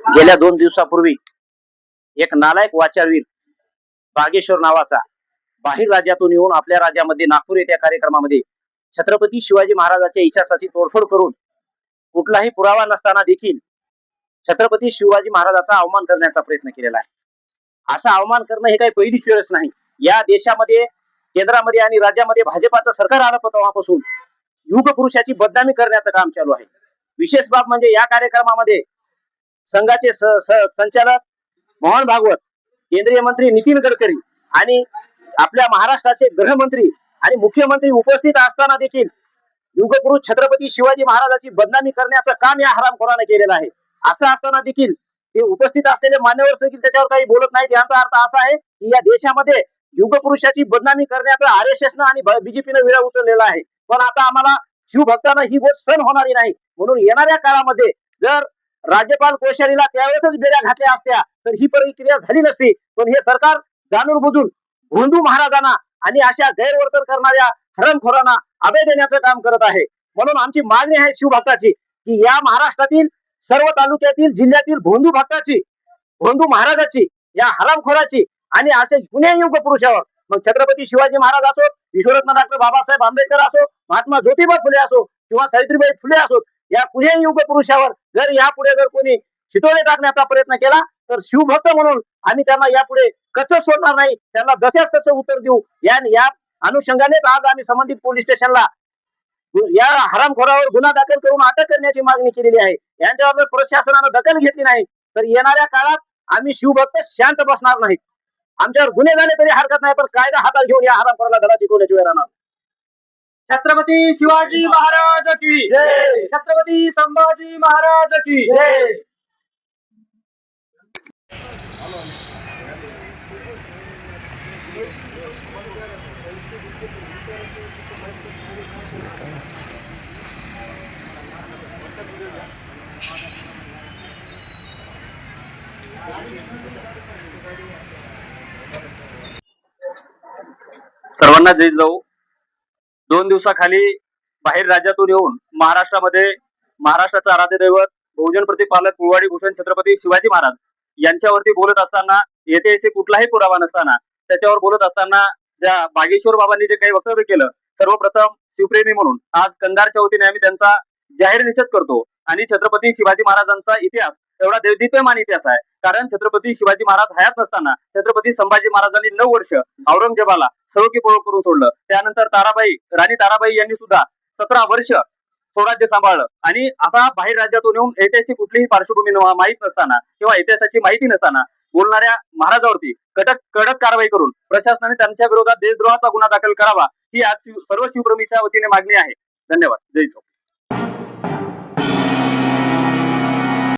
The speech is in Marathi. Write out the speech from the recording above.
गेल्या 2 दिवसापूर्वी एक नालायक वाचारवीर बागेश्वर नावाचा बाहेर राज्यातून येऊन आपल्या राज्यामध्ये नागपूर येत्या कार्यक्रमामध्ये छत्रपती शिवाजी महाराजांच्या इतिहासाची तोडफोड करून कुठलाही पुरावा नसताना देखील छत्रपती शिवाजी महाराजांचा अवमान करण्याचा प्रयत्न केलेला आहे। असा अवमान करणं हे काही पहिलीच वेळच नाही। या देशामध्ये केंद्रामध्ये आणि राज्यामध्ये भाजपाचं सरकार आलं तेव्हापासून युग पुरुषाची बदनामी करण्याचं काम चालू आहे। विशेष बाब म्हणजे या कार्यक्रमामध्ये संघाचे संचालक मोहन भागवत, केंद्रीय मंत्री नितीन गडकरी आणि आपल्या महाराष्ट्राचे गृहमंत्री आणि मुख्यमंत्री उपस्थित असताना देखील युगपुरुष छत्रपती शिवाजी महाराजांची बदनामी करण्याचं काम या हरामखोराने केलेलं आहे। असं असताना देखील ते उपस्थित असलेले मान्यवर देखील त्याच्यावर काही बोलत नाहीत। याचा अर्थ असा आहे की या देशामध्ये युगपुरुषाची बदनामी करण्याचा आरएसएसनं आणि बीजेपीनं विळा उचललेला आहे। पण आता आम्हाला शिवभक्तांना ही गोष्ट सहन होणारी नाही। म्हणून येणाऱ्या काळामध्ये जर राज्यपाल कोश्यारीला त्यावेळेसच बेड्या घातल्या असत्या तर ही प्रक्रिया झाली नसती। पण हे सरकार जाणून बुजून भोंदू महाराजांना आणि अशा गैरवर्तन करणाऱ्या हरणखोरांना अभय देण्याचं काम करत आहे। म्हणून आमची मागणी आहे शिवभक्ताची की या महाराष्ट्रातील सर्व तालुक्यातील जिल्ह्यातील भोंदू भक्ताची, भोंदू महाराजाची, या हरामखोराची आणि असे कुणीही युग पुरुषावर, मग छत्रपती शिवाजी महाराज असो, विश्वरत्न डॉक्टर बाबासाहेब आंबेडकर असो, महात्मा ज्योतिबा फुले असो किंवा सावित्रीबाई फुले असो, या कुणीही युग पुरुषावर जर यापुढे जर कोणी शितोडे टाकण्याचा प्रयत्न केला तर शिवभक्त म्हणून आम्ही त्यांना यापुढे कच्च सोडणार नाही। त्यांना जशाच तसं उत्तर देऊ। या अनुषंगाने आज आम्ही संबंधित पोलीस स्टेशनला या हरामखोरावर गुन्हा दाखल करून अटक करण्याची मागणी केलेली आहे। यांच्यावर प्रशासनानं दखल घेतली नाही तर येणाऱ्या काळात आम्ही शिवभक्त शांत बसणार नाहीत। आमच्यावर गुन्हे झाले तरी हरकत नाही, पण कायदा हातात घेऊन या हरामखोराला धडा शिकवण्याची वेळ राहणार। छत्रपती शिवाजी महाराज की जय, छत्रपती संभाजी महाराज की जय। सर्वांना जय जाऊ। 2 दिवसाखाली बाहेर राज्यातून येऊन महाराष्ट्रामध्ये महाराष्ट्राचं आराध्य दैवत बहुजन प्रतिपालक कुळवाडी भूषण छत्रपती शिवाजी महाराज यांच्यावरती बोलत असताना येथे असे कुठलाही पुरावा नसताना त्याच्यावर बोलत असताना ज्या बागेश्वर बाबांनी जे काही वक्तव्य केलं, सर्वप्रथम शिवप्रेमी म्हणून आज कंधारच्या वतीने आम्ही त्यांचा जाहीर निषेध करतो। आणि छत्रपती शिवाजी महाराजांचा इतिहास एवढा देदीप्यमान इतिहास आहे, कारण छत्रपती शिवाजी महाराज हयात नसताना छत्रपती संभाजी महाराजांनी 9 वर्ष औरंगजेबाला सळोकी-पळो करून सोडलं। त्यानंतर राणी ताराबाई यांनी सुद्धा 17 वर्ष स्वराज्य सांभाळलं। आणि असा बाहेर राज्यातून येऊन ऐतिहासिक कुठलीही पार्श्वभूमी माहित नसताना किंवा इतिहासाची माहिती नसताना बोलणाऱ्या महाराजावरती कडक कारवाई करून प्रशासनाने त्यांच्या विरोधात देशद्रोहाचा गुन्हा दाखल करावा ही आज सर्व शिवप्रेमीच्या वतीने मागणी आहे। धन्यवाद। जय शिव।